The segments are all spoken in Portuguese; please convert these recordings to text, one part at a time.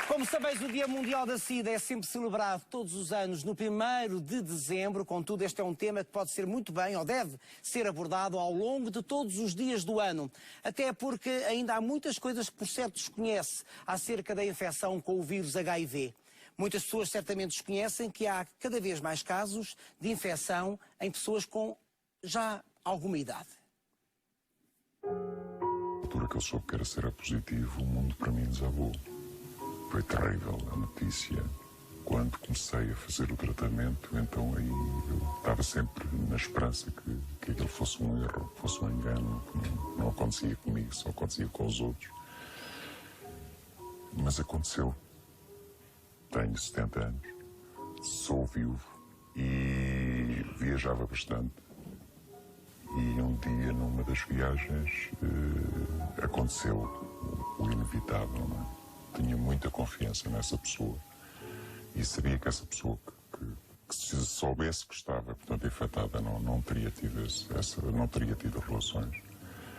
Como sabeis, o Dia Mundial da SIDA é sempre celebrado todos os anos no 1º de dezembro. Contudo, este é um tema que pode ser muito bem, ou deve ser abordado ao longo de todos os dias do ano. Até porque ainda há muitas coisas que por certo desconhece acerca da infecção com o vírus HIV. Muitas pessoas certamente desconhecem que há cada vez mais casos de infecção em pessoas com já alguma idade. Por que eu soube que era seropositivo, o mundo para mim desabou. Foi terrível a notícia. Quando comecei a fazer o tratamento, então aí eu estava sempre na esperança que aquilo fosse um erro, fosse um engano, que não acontecia comigo, só acontecia com os outros. Mas aconteceu. Tenho 70 anos, sou viúvo e viajava bastante. E um dia, numa das viagens, aconteceu o inevitável, não é? Tinha muita confiança nessa pessoa e sabia que essa pessoa que se soubesse que estava, portanto, infectada, não teria tido relações.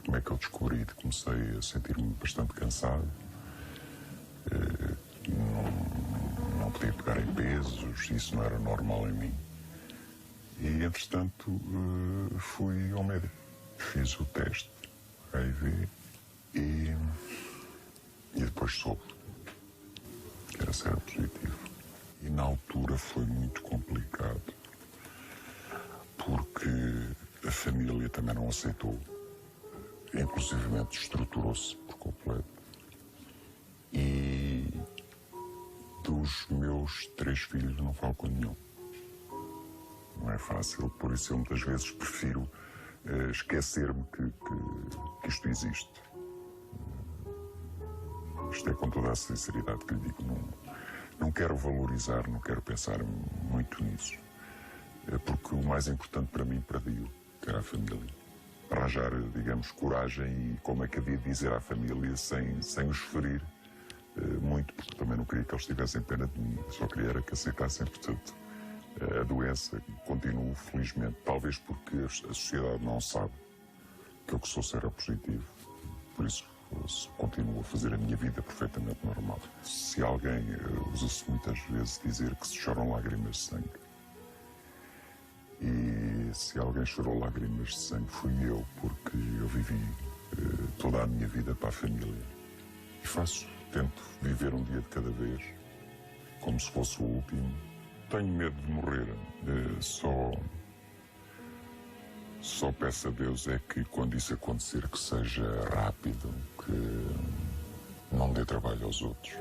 Como é que eu descobri? Comecei a sentir-me bastante cansado, não podia pegar em pesos, isso não era normal em mim. E, entretanto, fui ao médico, fiz o teste HIV e depois soube que era seropositivo. E na altura foi muito complicado, porque a família também não aceitou, inclusivamente estruturou-se por completo. E dos meus 3 filhos não falo com nenhum. Não é fácil, por isso eu muitas vezes prefiro esquecer-me que isto existe. Isto é com toda a sinceridade que lhe digo. Não quero valorizar, não quero pensar muito nisso. Porque o mais importante para mim perdi-o, que era a família. Arranjar, digamos, coragem e como é que havia de dizer à família sem os ferir muito, porque também não queria que eles tivessem pena de mim. Só queria era que aceitassem, portanto, a doença. Continuo, felizmente, talvez porque a sociedade não sabe que eu sou seropositivo. Por isso, continuo a fazer a minha vida perfeitamente normal. Se alguém, usa-se muitas vezes dizer que se choram lágrimas de sangue. E se alguém chorou lágrimas de sangue fui eu, porque eu vivi toda a minha vida para a família. E tento viver um dia de cada vez, como se fosse o último. Tenho medo de morrer, só peço a Deus é que quando isso acontecer que seja rápido, que não dê trabalho aos outros.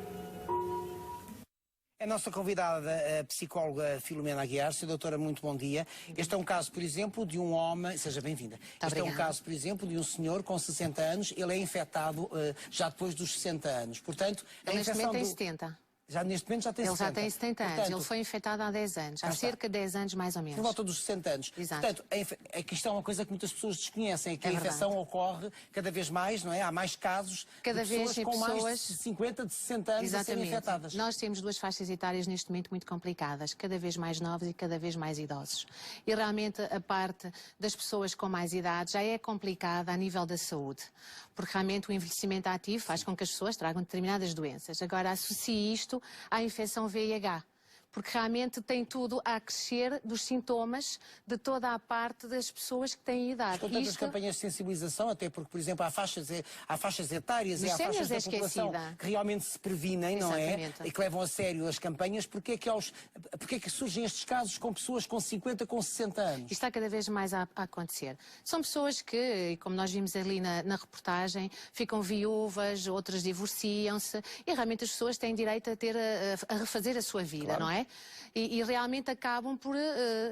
A nossa convidada, a psicóloga Filomena Aguiar. Sra. Doutora, muito bom dia. Este é um caso, por exemplo, de um homem... Seja bem-vinda. Este é um caso, por exemplo, de um senhor com 60 anos. Ele é infectado já depois dos 60 anos. Portanto, ele neste momento tem 70. Já neste momento já tem 70. Ele já tem 70 anos. Portanto, ele foi infectado há 10 anos. Há cerca de 10 anos, mais ou menos. Por volta dos 60 anos. Exato. Portanto, aqui está uma coisa que muitas pessoas desconhecem, é que a infecção ocorre cada vez mais, não é? Há mais casos cada de vez pessoas com mais de 50, de 60 anos a serem infectadas. Nós temos 2 faixas etárias neste momento muito complicadas, cada vez mais novos e cada vez mais idosos. E realmente a parte das pessoas com mais idade já é complicada a nível da saúde, porque realmente o envelhecimento ativo faz com que as pessoas tragam determinadas doenças. Agora, associe isto à infecção VIH, porque realmente tem tudo a crescer dos sintomas de toda a parte das pessoas que têm idade. Com tantas campanhas de sensibilização, até porque, por exemplo, há faixas etárias e há faixas da população que realmente se previnem, não é? E que levam a sério as campanhas. Porquê é que surgem estes casos com pessoas com 50, com 60 anos? Isto está cada vez mais a acontecer. São pessoas que, como nós vimos ali na reportagem, ficam viúvas, outras divorciam-se e realmente as pessoas têm direito a refazer a sua vida, claro. Não é? E realmente acabam por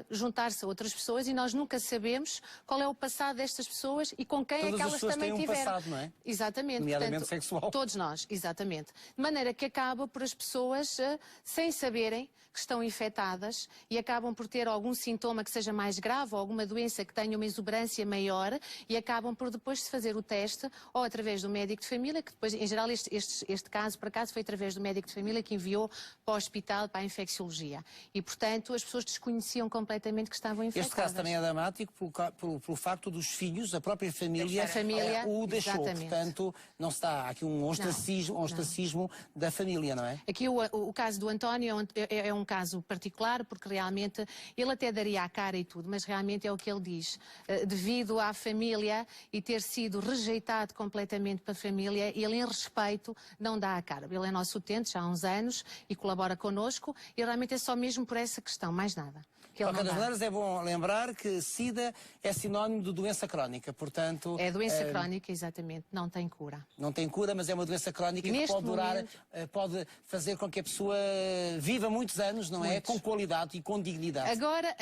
juntar-se a outras pessoas e nós nunca sabemos qual é o passado destas pessoas e com quem todas é que elas também tiveram. Um passado, não é? Exatamente. Nomeadamente portanto, sexual. Todos nós, exatamente. De maneira que acaba por as pessoas, sem saberem que estão infectadas e acabam por ter algum sintoma que seja mais grave ou alguma doença que tenha uma exuberância maior e acabam por depois de fazer o teste ou através do médico de família, que depois, em geral, este caso, por acaso, foi através do médico de família que enviou para o hospital, para a infecciologia patologia. E, portanto, as pessoas desconheciam completamente que estavam infectadas. Este caso também é dramático pelo facto dos filhos, a própria família, o deixou. Exatamente. Portanto, não se dá aqui um ostracismo da família, não é? Aqui o caso do António é um caso particular, porque realmente ele até daria a cara e tudo, mas realmente é o que ele diz. Devido à família e ter sido rejeitado completamente pela família, ele em respeito não dá a cara. Ele é nosso utente já há uns anos e colabora connosco e realmente é só mesmo por essa questão, mais nada. De qualquer das maneiras, é bom lembrar que SIDA é sinónimo de doença crónica, portanto... É doença crónica, exatamente, não tem cura. Não tem cura, mas é uma doença crónica que pode durar, pode fazer com que a pessoa viva muitos anos, não é? Com qualidade e com dignidade. Agora,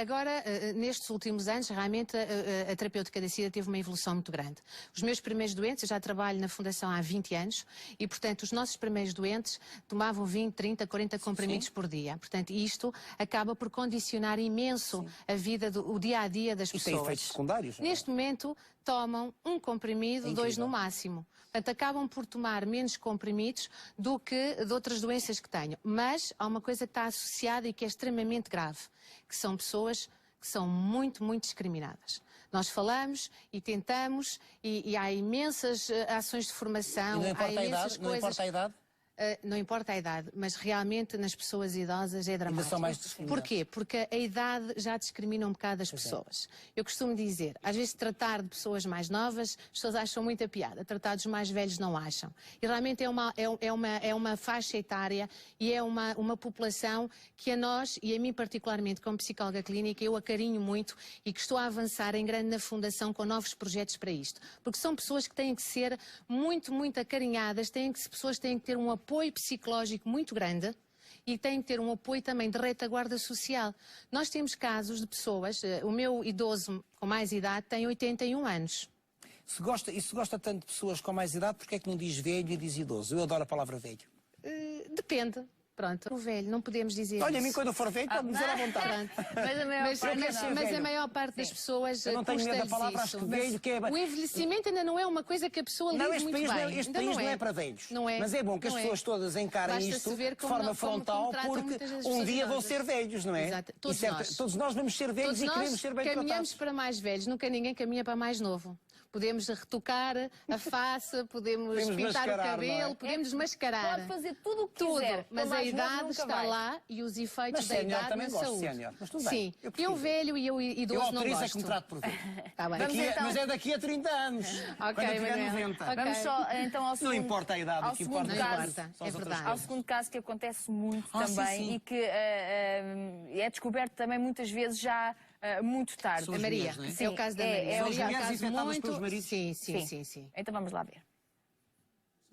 nestes últimos anos, realmente a terapêutica da SIDA teve uma evolução muito grande. Os meus primeiros doentes, eu já trabalho na Fundação há 20 anos e, portanto, os nossos primeiros doentes tomavam 20, 30, 40 comprimidos por dia. Portanto, isto acaba por condicionar imenso a vida, o dia-a-dia das pessoas. E tem efeitos secundários, não é? Neste momento, tomam um comprimido, 2 no máximo. Portanto, acabam por tomar menos comprimidos do que de outras doenças que tenham. Mas há uma coisa que está associada e que é extremamente grave, que são pessoas que são muito, muito discriminadas. Nós falamos e tentamos e há imensas ações de formação, e não importa há imensas a idade, não importa a idade? Não importa a idade, mas realmente nas pessoas idosas é dramático. Ainda são mais discriminadas. Porquê? Porque a idade já discrimina um bocado as pessoas. Eu costumo dizer, às vezes tratar de pessoas mais novas, as pessoas acham muita piada, tratar dos mais velhos não acham. E realmente é uma faixa etária e é uma população que a nós, e a mim particularmente como psicóloga clínica, eu acarinho muito e que estou a avançar em grande na Fundação com novos projetos para isto. Porque são pessoas que têm que ser muito, muito acarinhadas, pessoas têm que ter um apoio psicológico muito grande e têm que ter um apoio também de retaguarda social. Nós temos casos de pessoas, o meu idoso com mais idade tem 81 anos. Se gosta tanto de pessoas com mais idade, porque é que não diz velho e diz idoso? Eu adoro a palavra velho. Depende. Pronto, o velho, não podemos dizer Olha, isso. a mim quando eu for velho, pode-me dizer à vontade. Mas a maior parte das pessoas eu não tenho medo da palavra, acho que velho que é... O envelhecimento ainda não é uma coisa que a pessoa lida muito bem. Este país não é para velhos. Não é. Mas é bom que as pessoas todas encarem isto de forma frontal, porque um dia vão ser velhos, não é? Exato. Todos nós vamos ser velhos e queremos ser bem tratados. Caminhamos para mais velhos, nunca ninguém caminha para mais novo. Podemos retocar a face, podemos pintar o cabelo, podemos mascarar. Pode fazer tudo o que quiser. Mas a idade está lá e os efeitos da idade na saúde. Mas tudo bem. Sim, eu velho e eu idoso não gosto. Eu autorizo é que me trato por velho. Tá bem. Mas é daqui a 30 anos. Ok, quando eu tiver 90. Okay. Vamos só então ao segundo. Não importa a idade, o que importa é verdade. Ao segundo caso que acontece muito também e que é descoberto também muitas vezes já muito tarde. A Maria, é o caso da Maria. São as mulheres infectadas pelos maridos? Sim. Então vamos lá ver.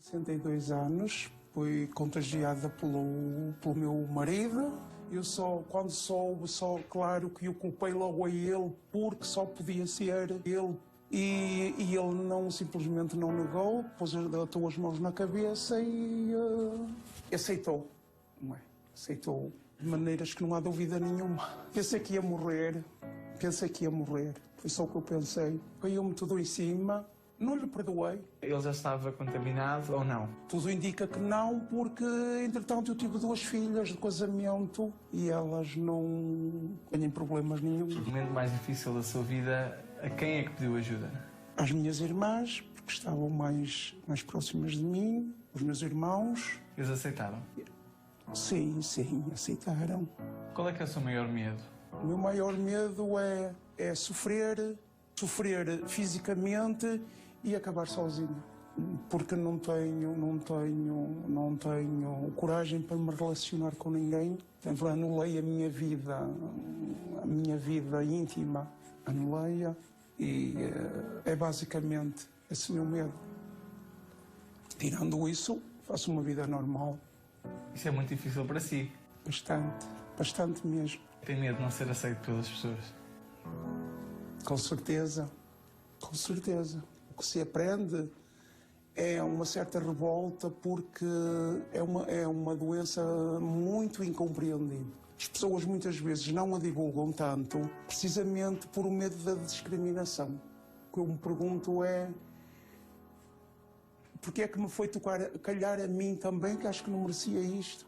62 anos, fui contagiada pelo meu marido. Eu quando soube, claro que eu culpei logo a ele, porque só podia ser ele. E ele simplesmente não negou, atou as mãos na cabeça e aceitou. Não é? Aceitou de maneiras que não há dúvida nenhuma. Pensei que ia morrer. Foi só o que eu pensei. Caiu-me tudo em cima. Não lhe perdoei. Ele já estava contaminado ou não? Tudo indica que não, porque, entretanto, eu tive 2 filhas de casamento e elas não têm problemas nenhum. No momento mais difícil da sua vida, a quem é que pediu ajuda? Às minhas irmãs, porque estavam mais próximas de mim, os meus irmãos. Eles aceitaram? Sim, aceitaram. Qual é que é o seu maior medo? O meu maior medo é sofrer fisicamente e acabar sozinho, porque não tenho coragem para me relacionar com ninguém. Então, anulei a minha vida íntima, anulei-a e é basicamente esse meu medo. Tirando isso, faço uma vida normal. Isso é muito difícil para si? Bastante mesmo. Tem medo de não ser aceito pelas pessoas? Com certeza. O que se aprende é uma certa revolta porque é uma doença muito incompreendida. As pessoas muitas vezes não a divulgam tanto precisamente por o medo da discriminação. O que eu me pergunto é porque é que me foi calhar a mim também, que acho que não merecia isto.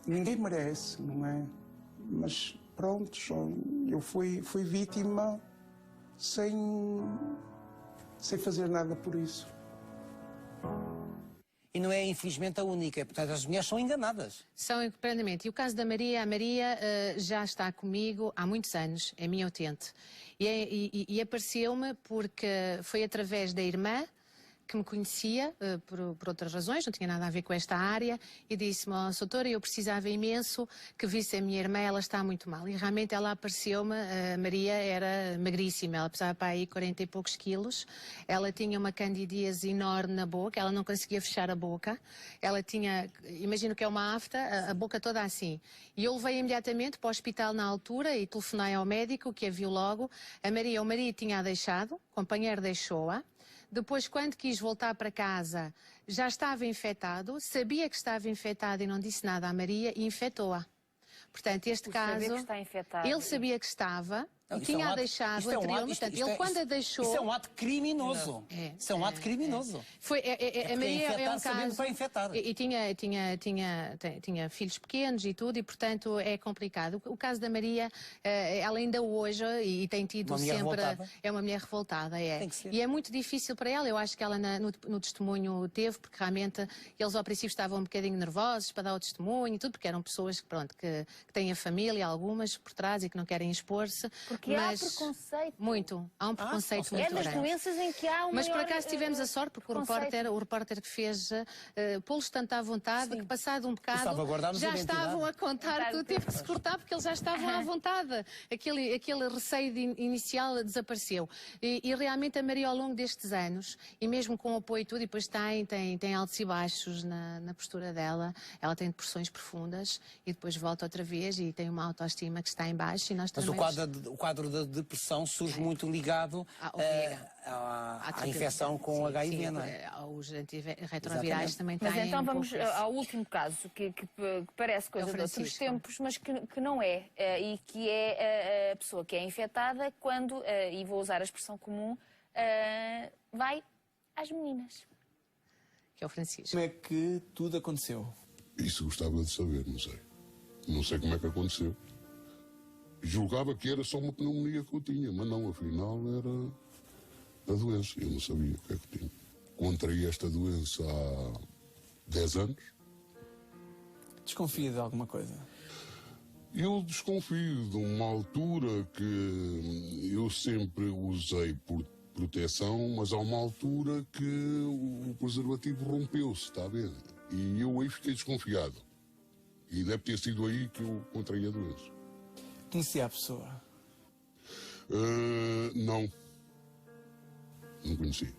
ninguém merece, não é? Mas pronto, eu fui vítima sem fazer nada por isso. E não é, infelizmente, a única. Portanto, as mulheres são enganadas. São plenamente. E o caso da Maria, a Maria já está comigo há muitos anos, é minha utente. E apareceu-me porque foi através da irmã, que me conhecia por outras razões, não tinha nada a ver com esta área, e disse-me: "Oh, doutora, eu precisava imenso que visse a minha irmã, ela está muito mal." E realmente ela apareceu-me, a Maria era magríssima, ela pesava para aí 40 e poucos quilos, ela tinha uma candidíase enorme na boca, ela não conseguia fechar a boca, ela tinha, imagino que é uma afta, a boca toda assim. E eu levei imediatamente para o hospital na altura e telefonei ao médico, que a viu logo. O marido tinha-a deixado, o companheiro deixou-a. Depois, quando quis voltar para casa, já estava infectado, sabia que estava infectado e não disse nada à Maria e infectou-a. Portanto, este caso, que está infectado. ele sabia que estava Não, e tinha deixado anteriormente. Portanto, ele quando a deixou... Isso é um ato criminoso. Isso é um ato criminoso. A Maria é um caso... Para infectar. E tinha filhos pequenos e tudo, e portanto é complicado. O caso da Maria, ela ainda hoje, e tem tido uma mulher sempre... revoltada. É uma mulher revoltada, é. Tem que ser. E é muito difícil para ela, eu acho que ela no testemunho teve, porque realmente eles ao princípio estavam um bocadinho nervosos para dar o testemunho e tudo, porque eram pessoas que têm a família, algumas por trás, e que não querem expor-se. Porque há preconceito. Muito. Há um preconceito muito É das grande. doenças em que há um Mas por maior, acaso tivemos a sorte, porque o repórter que fez pô-los tanto à vontade, que passado um bocado salvaguardámos a já identidade. estavam a contar tudo, teve que se cortar porque eles já estavam à vontade. Aquele receio inicial desapareceu. E realmente a Maria, ao longo destes anos, e mesmo com o apoio e tudo, e depois tem altos e baixos na postura dela, ela tem depressões profundas e depois volta outra vez e tem uma autoestima que está em baixo. E nós Mas também... o quadro da depressão surge muito ligado à infecção com HIV, sim, não é? Os antirretrovirais também têm. Mas então um vamos pouco ao último caso, que parece coisa de outros Francisco. tempos, mas que não é. E que é a pessoa que é infectada quando, e vou usar a expressão comum, vai às meninas. que é o Francisco. Como é que tudo aconteceu? Isso gostava de saber, não sei. Não sei como é que aconteceu. Julgava que era só uma pneumonia que eu tinha, mas não, afinal era a doença. Eu não sabia o que é que tinha. Contraí esta doença há 10 anos. Desconfia de alguma coisa? Eu desconfio de uma altura que eu sempre usei por proteção, mas há uma altura que o preservativo rompeu-se, está a ver? E eu aí fiquei desconfiado. E deve ter sido aí que eu contraí a doença. Conhecia a pessoa? Não. Não conheci.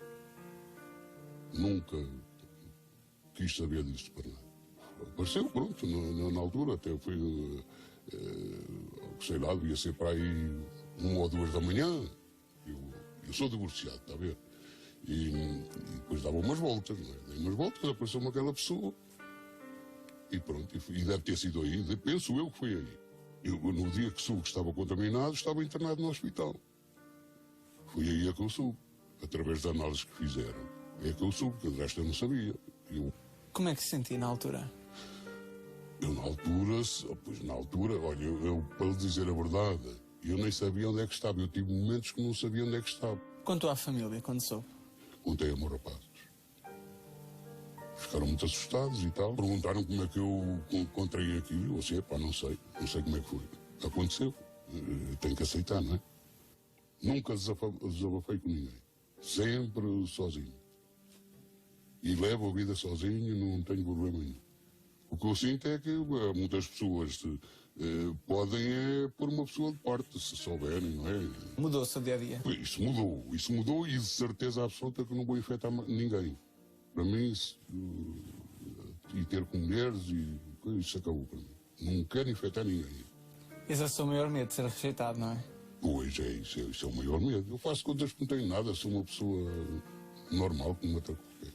Nunca quis saber disso para nada. Apareceu, pronto, na altura, até foi, sei lá, devia ser para aí 1 ou 2 da manhã. Eu sou divorciado, está a ver? E depois dava umas voltas, não é? Dei umas voltas, apareceu-me aquela pessoa e pronto, e deve ter sido aí, penso eu que foi aí. Eu, no dia que soube que estava contaminado, estava internado no hospital. Foi aí que eu soube, através das análises que fizeram. É que eu soube, que de resto eu não sabia. Como é que se sentia na altura? Eu na altura, olha, eu para lhe dizer a verdade, eu nem sabia onde é que estava. Eu tive momentos que não sabia onde é que estava. Contou à família quando soube? Contei a meus rapazes. Ficaram muito assustados e tal. Perguntaram como é que eu contraí aquilo. Eu disse, pá, não sei como é que foi. Aconteceu. Tenho que aceitar, não é? Nunca desabafei com ninguém. Sempre sozinho. E levo a vida sozinho, não tenho problema nenhum. O que eu sinto é que muitas pessoas podem pôr uma pessoa de parte, se souberem, não é? Mudou-se o dia-a-dia? Isso mudou e de certeza absoluta que não vou infectar ninguém. Para mim, e ter com mulheres, isso acabou para mim. Não quero infectar ninguém. Esse é o seu maior medo, de ser rejeitado, não é? Pois é, isso é o maior medo. Eu faço contas que não tenho nada, sou uma pessoa normal, como outra qualquer.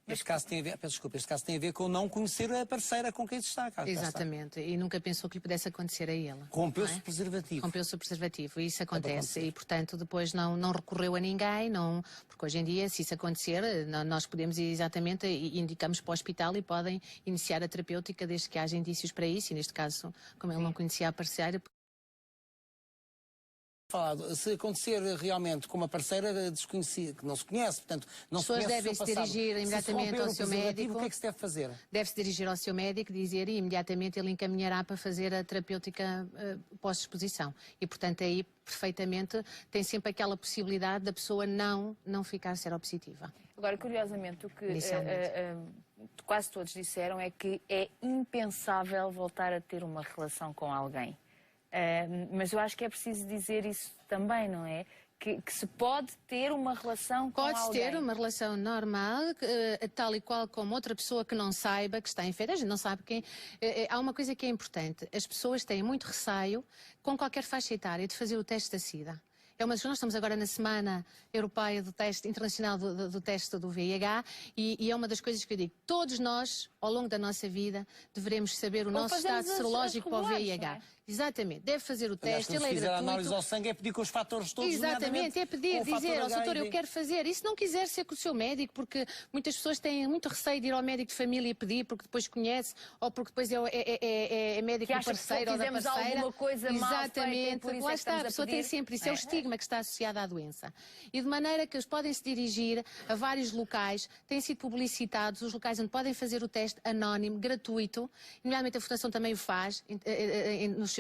Este caso tem a ver, peço desculpa, este caso tem a ver com não conhecer a parceira com quem se está. Cá está. Exatamente, e nunca pensou que lhe pudesse acontecer a ele. Rompeu-se não o preservativo. Rompeu-se o preservativo, e isso acontece. acontecer. E, portanto, depois não recorreu a ninguém, porque hoje em dia, se isso acontecer, nós podemos ir exatamente e indicamos para o hospital e podem iniciar a terapêutica desde que haja indícios para isso, e neste caso, como ele não conhecia a parceira... Falado, se acontecer realmente com uma parceira desconhecida, que não se conhece, portanto, não se pessoas conhece devem o seu se passado. dirigir imediatamente romper ao o seu preservativo, médico. O que é que se deve fazer? Deve-se dirigir ao seu médico, dizer, e imediatamente ele encaminhará para fazer a terapêutica pós-exposição. E, portanto, aí, perfeitamente, tem sempre aquela possibilidade da pessoa não ficar seropositiva. Agora, curiosamente, o que quase todos disseram é que é impensável voltar a ter uma relação com alguém. Mas eu acho que é preciso dizer isso também, não é? Que se pode ter uma relação com alguém. Pode-se ter uma relação normal, tal e qual como outra pessoa que não saiba que está infectada. A gente não sabe quem... Há uma coisa que é importante. As pessoas têm muito receio, com qualquer faixa etária, de fazer o teste da SIDA. Nós estamos agora na Semana Europeia do Teste Internacional do Teste do VIH e é uma das coisas que eu digo. Todos nós, ao longo da nossa vida, devemos saber o nosso estado serológico para o VIH. Exatamente, deve fazer o teste, ele é gratuito. Se fizer a análise ao sangue é pedir com os fatores todos. Exatamente, é pedir, dizer ao doutor, eu quero fazer. E se não quiser ser com o seu médico, porque muitas pessoas têm muito receio de ir ao médico de família e pedir, porque depois conhece, ou porque depois é médico do parceiro ou da parceira. Alguma coisa exatamente, mal feita, lá está, a pessoa tem sempre isso, é o estigma que está associado à doença. E de maneira que eles podem se dirigir a vários locais, têm sido publicitados os locais onde podem fazer o teste anónimo, gratuito, nomeadamente a Fundação também o faz,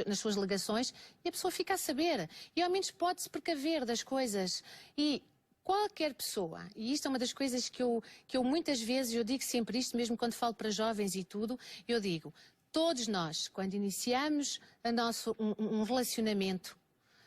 nas suas delegações, e a pessoa fica a saber. E ao menos pode-se precaver das coisas. E qualquer pessoa, e isto é uma das coisas que eu muitas vezes, eu digo sempre isto, mesmo quando falo para jovens e tudo, eu digo, todos nós, quando iniciamos um relacionamento,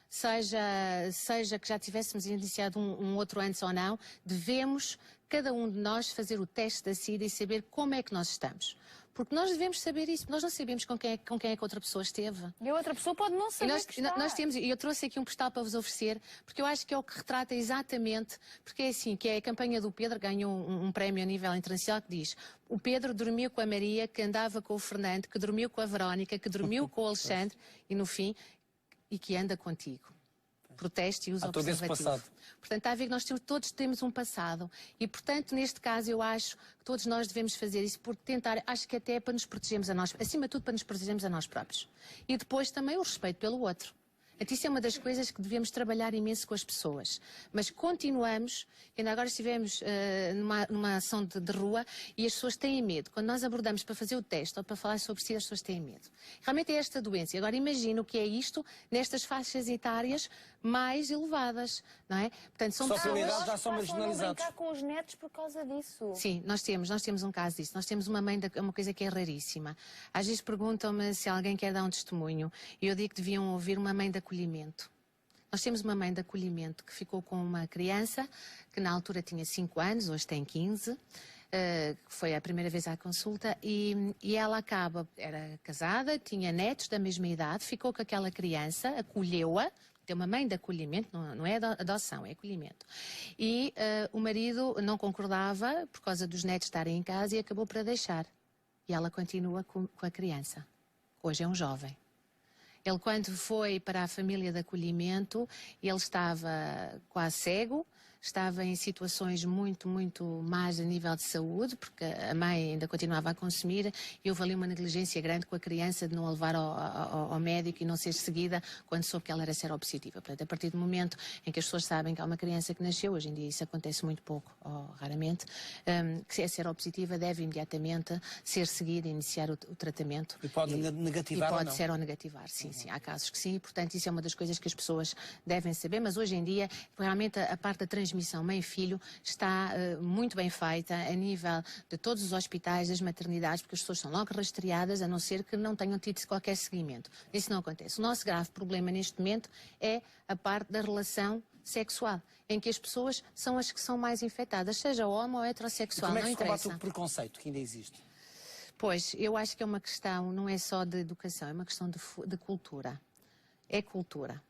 seja que já tivéssemos iniciado um outro antes ou não, devemos, cada um de nós, fazer o teste da SIDA e saber como é que nós estamos. Porque nós devemos saber isso, nós não sabemos com quem é que outra pessoa esteve. E a outra pessoa pode não saber que está. Nós temos, e eu trouxe aqui um postal para vos oferecer, porque eu acho que é o que retrata exatamente, porque é assim, que é a campanha do Pedro, ganhou um prémio a nível internacional, que diz: o Pedro dormiu com a Maria, que andava com o Fernando, que dormiu com a Verónica, que dormiu com o Alexandre, e no fim, e que anda contigo. Proteste e usa o preservativo. Portanto, está a ver que nós todos temos um passado. E, portanto, neste caso, eu acho que todos nós devemos fazer isso por tentar, acho que até é para nos protegermos a nós, acima de tudo para nos protegermos a nós próprios. E depois também o respeito pelo outro. Isso é uma das coisas que devemos trabalhar imenso com as pessoas. Mas continuamos, ainda agora estivemos numa ação de rua e as pessoas têm medo. Quando nós abordamos para fazer o teste ou para falar sobre si, as pessoas têm medo. Realmente é esta doença. Agora imagina o que é isto nestas faixas etárias mais elevadas, não é? Portanto, são pessoas já são marginalizados. Brincar com os netos por causa disso. Sim, nós temos um caso disso. Nós temos uma mãe, uma coisa que é raríssima. Às vezes perguntam-me se alguém quer dar um testemunho e eu digo que deviam ouvir uma mãe de acolhimento. Nós temos uma mãe de acolhimento que ficou com uma criança que na altura tinha 5 anos, hoje tem 15, foi a primeira vez à consulta e ela era casada, tinha netos da mesma idade, ficou com aquela criança, acolheu-a, tem uma mãe de acolhimento, não é adoção, é acolhimento. E o marido não concordava por causa dos netos estarem em casa e acabou por a deixar. E ela continua com a criança. Hoje é um jovem. Ele, quando foi para a família de acolhimento, ele estava quase cego, estava em situações muito, muito más a nível de saúde, porque a mãe ainda continuava a consumir e houve ali uma negligência grande com a criança de não a levar ao médico e não ser seguida quando soube que ela era seropositiva. Portanto, a partir do momento em que as pessoas sabem que há uma criança que nasceu, hoje em dia isso acontece muito pouco, ou raramente, que é seropositiva, deve imediatamente ser seguida e iniciar o tratamento. E pode negativar e ou pode não? ser ou negativar, sim, sim. Há casos que sim, portanto isso é uma das coisas que as pessoas devem saber, mas hoje em dia realmente a parte da transmissão mãe-filho está muito bem feita a nível de todos os hospitais, das maternidades, porque as pessoas são logo rastreadas, a não ser que não tenham tido qualquer seguimento. Isso não acontece. O nosso grave problema neste momento é a parte da relação sexual, em que as pessoas são as que são mais infectadas, seja homo ou heterossexual, Como é que não se combate interessa. o preconceito que ainda existe? Pois, eu acho que é uma questão, não é só de educação, é uma questão de cultura. É cultura.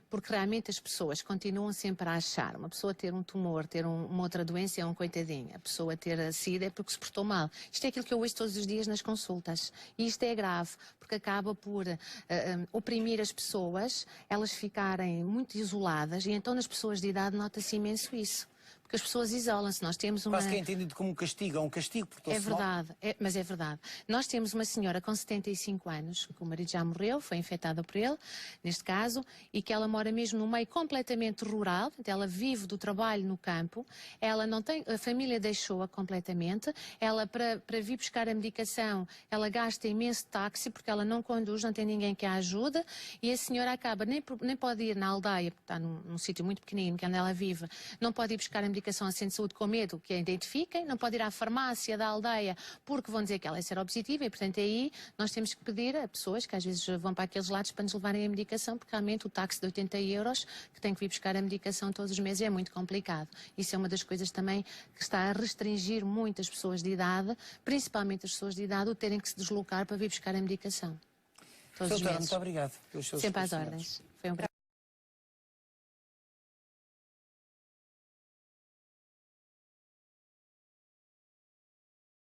porque realmente as pessoas continuam sempre a achar, uma pessoa ter um tumor, ter uma outra doença é um coitadinho, a pessoa ter a SIDA é porque se portou mal. Isto é aquilo que eu ouço todos os dias nas consultas, e isto é grave, porque acaba por oprimir as pessoas, elas ficarem muito isoladas, e então nas pessoas de idade nota-se imenso isso. Porque as pessoas isolam-se. Nós temos uma... Quase que é entendido como um castigo, porque É verdade, mas é verdade. Nós temos uma senhora com 75 anos, que o marido já morreu, foi infectada por ele, neste caso, e que ela mora mesmo num meio completamente rural, ela vive do trabalho no campo, ela não tem, a família deixou-a completamente, ela para vir buscar a medicação, ela gasta imenso táxi, porque ela não conduz, não tem ninguém que a ajude, e a senhora acaba, nem pode ir na aldeia, porque está num sítio muito pequenino, que é onde ela vive, não pode ir buscar a medicação a centro de saúde com medo que a identifiquem, não pode ir à farmácia da aldeia porque vão dizer que ela é seropositiva e, portanto, aí nós temos que pedir a pessoas que às vezes vão para aqueles lados para nos levarem a medicação, porque realmente o táxi de 80 euros que tem que vir buscar a medicação todos os meses é muito complicado. Isso é uma das coisas também que está a restringir muitas pessoas de idade, principalmente as pessoas de idade, o terem que se deslocar para vir buscar a medicação. Todos os meses. Muito obrigado pelos seus Sempre às esclarecimentos. ordens. Foi um prazer.